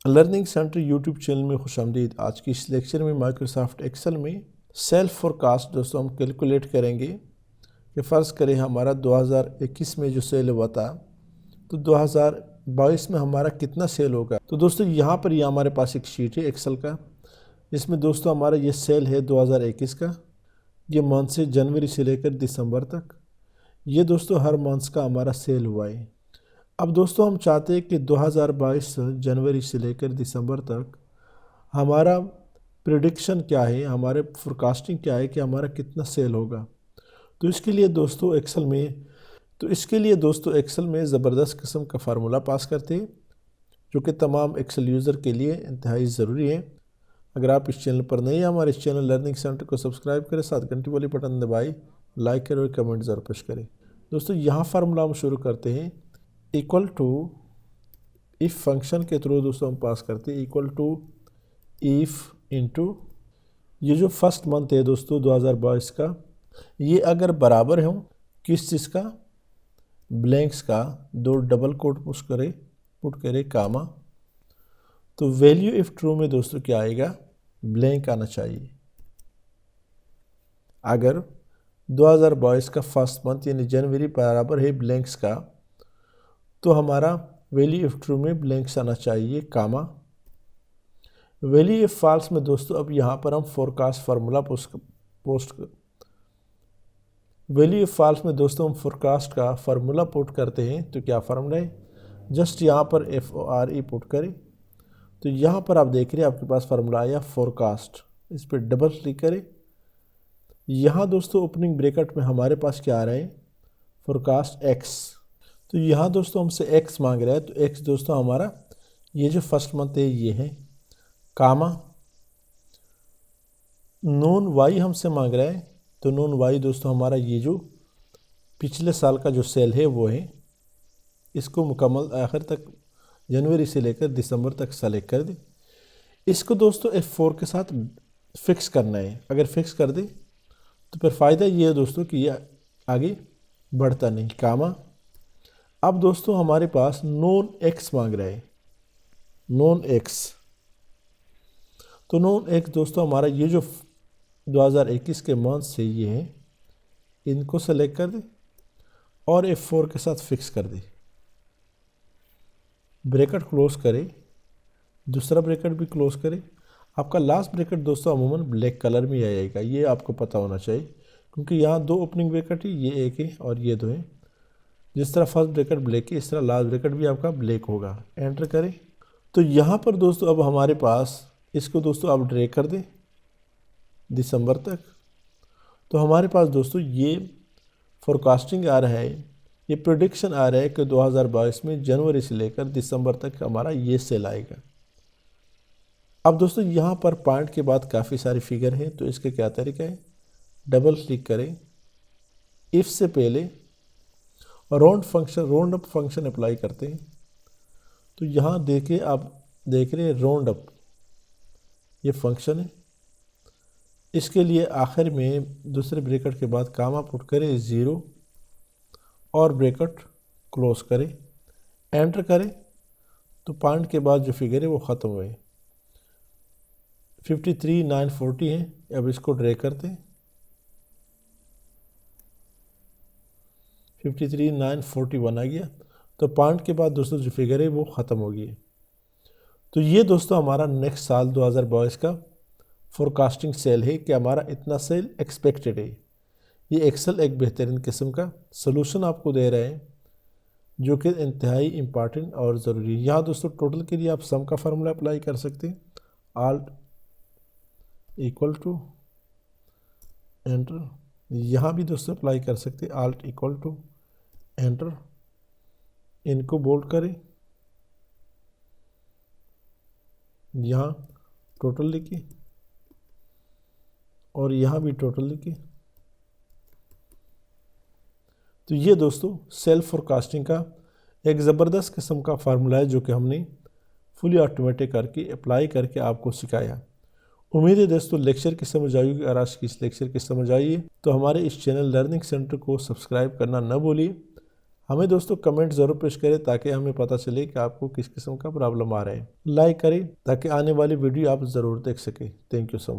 Learning centre YouTube channel में खुशामदीद। आज की इस लेक्चर में माइक्रोसॉफ्ट एक्सेल में सेल्फ फोरकास्ट दोस्तों हम कैलकुलेट करेंगे कि फ़र्ज़ करें हमारा 2021 में जो सेल हुआ था तो 2022 में हमारा कितना सेल होगा। तो दोस्तों यहाँ पर ये हमारे पास एक शीट है एक्सेल का, इसमें दोस्तों हमारा ये सेल है 2021 का। ये मंथ से जनवरी से लेकर दिसंबर तक, ये दोस्तों हर मंथ का हमारा सेल हुआ है। अब दोस्तों हम चाहते हैं कि 2022 जनवरी से लेकर दिसंबर तक हमारा प्रेडिक्शन क्या है, हमारे फोरकास्टिंग क्या है कि हमारा कितना सेल होगा। तो इसके लिए दोस्तों एक्सेल में ज़बरदस्त किस्म का फार्मूला पास करते हैं जो कि तमाम एक्सेल यूज़र के लिए इंतहाई ज़रूरी है। अगर आप इस चैनल पर नए हैं, हमारे इस चैनल लर्निंग सेंटर को सब्सक्राइब करें, साथ घंटी वाली बटन दबाएं, लाइक करें और कमेंट ज़रूर पेश करें। दोस्तों यहाँ फार्मूला हम शुरू करते हैं इक्वल टू इफ़ फंक्शन के थ्रू दोस्तों हम पास करते हैं इक्वल टू इफ़ इनटू ये जो फर्स्ट मंथ है दोस्तों 2022 का, ये अगर बराबर हो किस चीज़ का, ब्लैंक्स का, दो डबल कोट पुट करे कामा, तो वैल्यू इफ़ ट्रू में दोस्तों क्या आएगा, ब्लैंक आना चाहिए। अगर 2022 का फर्स्ट मंथ यानी जनवरी बराबर है ब्लैंक्स का, तो हमारा वैल्यू इफ ट्रू में ब्लैंक्स आना चाहिए कामा। वैल्यू इफ फॉल्स में दोस्तों अब यहाँ पर हम forecast formula value if false में दोस्तों हम फोरकास्ट का फार्मूला पुट करते हैं। तो क्या फार्मूला है, जस्ट यहाँ पर FORE पुट करें तो यहाँ पर आप देख रहे हैं आपके पास फार्मूला आया फोरकास्ट। इस पर डबल क्लिक करें। यहाँ दोस्तों ओपनिंग ब्रैकेट में हमारे पास क्या आ रहा है, फोरकास्ट एक्स। तो यहाँ दोस्तों हमसे x मांग रहा है, तो x दोस्तों हमारा ये जो फर्स्ट मंथ है ये है कामा। नॉन y हमसे मांग रहा है, तो नॉन y दोस्तों हमारा ये जो पिछले साल का जो सेल है वो है। इसको मुकम्मल आखिर तक जनवरी से लेकर दिसंबर तक सेलेक्ट कर दे। इसको दोस्तों F4 के साथ फिक्स करना है। अगर फिक्स कर दे तो फिर फ़ायदा ये है दोस्तों कि ये आगे बढ़ता नहीं कामा। अब दोस्तों हमारे पास नॉन एक्स मांग रहा है, नॉन एक्स। तो नॉन एक्स दोस्तों हमारा ये जो 2021 के मंथ से ये है, इनको सेलेक्ट कर दे और F4 के साथ फिक्स कर दे। ब्रैकेट क्लोज करे, दूसरा ब्रैकेट भी क्लोज करे। आपका लास्ट ब्रैकेट दोस्तों अमूमन ब्लैक कलर में आएगा, ये आपको पता होना चाहिए क्योंकि यहाँ दो ओपनिंग ब्रैकेट है, ये एक है और ये दो है। जिस तरह फर्स्ट ब्रैकेट ब्लैक है इस तरह लास्ट ब्रैकेट भी आपका ब्लैक होगा। एंटर करें तो यहाँ पर दोस्तों अब हमारे पास इसको दोस्तों आप ड्रैग कर दें दिसंबर तक। तो हमारे पास दोस्तों ये फोरकास्टिंग आ रहा है, ये प्रेडिक्शन आ रहा है कि 2022 में जनवरी से लेकर दिसंबर तक हमारा ये सेल आएगा। अब दोस्तों यहाँ पर पॉइंट के बाद काफ़ी सारी फिगर हैं, तो इसका क्या तरीका है, डबल क्लिक करें, इफ़ से पहले राउंड अप फंक्शन अप्लाई करते हैं। तो यहाँ देखिए आप देख रहे हैं राउंड अप ये फंक्शन है। इसके लिए आखिर में दूसरे ब्रैकेट के बाद कामा पुट करें 0 और ब्रैकेट क्लोज करें, एंटर करें। तो पॉइंट के बाद जो फिगर है वो ख़त्म हुए, 53,940 है। अब इसको ड्रैग करते हैं, 53,941 आ गया। तो पॉइंट के बाद दोस्तों जो फिगर है वो ख़त्म हो गई। तो ये दोस्तों हमारा नेक्स्ट साल 2022 का फोरकास्टिंग सेल है कि हमारा इतना सेल एक्सपेक्टेड है। ये एक्सेल एक बेहतरीन किस्म का सलूशन आपको दे रहे हैं जो कि इंतहाई इम्पॉर्टेंट और ज़रूरी है। यहाँ दोस्तों टोटल के लिए आप सम का फार्मूला अप्लाई कर सकते हैं, आल्ट इक्वल टू एंटर। यहाँ भी दोस्तों अप्लाई कर सकते हैं, आल्ट इक्वल टू एंटर। इनको बोल्ड करें, यहाँ टोटल लिखिए और यहाँ भी टोटल लिखिए। तो ये दोस्तों सेल्फ फोरकास्टिंग का एक ज़बरदस्त किस्म का फार्मूला है जो कि हमने फुली ऑटोमेटिक करके अप्लाई करके आपको सिखाया। उम्मीद है दोस्तों लेक्चर की समझ आई होगी। अगर आज की इस लेक्चर की समझ आई है तो हमारे इस चैनल लर्निंग सेंटर को सब्सक्राइब करना न भूलिए। हमें दोस्तों कमेंट ज़रूर पेश करें ताकि हमें पता चले कि आपको किस किस्म का प्रॉब्लम आ रहा है। लाइक करें ताकि आने वाली वीडियो आप ज़रूर देख सकें। Thank you so much.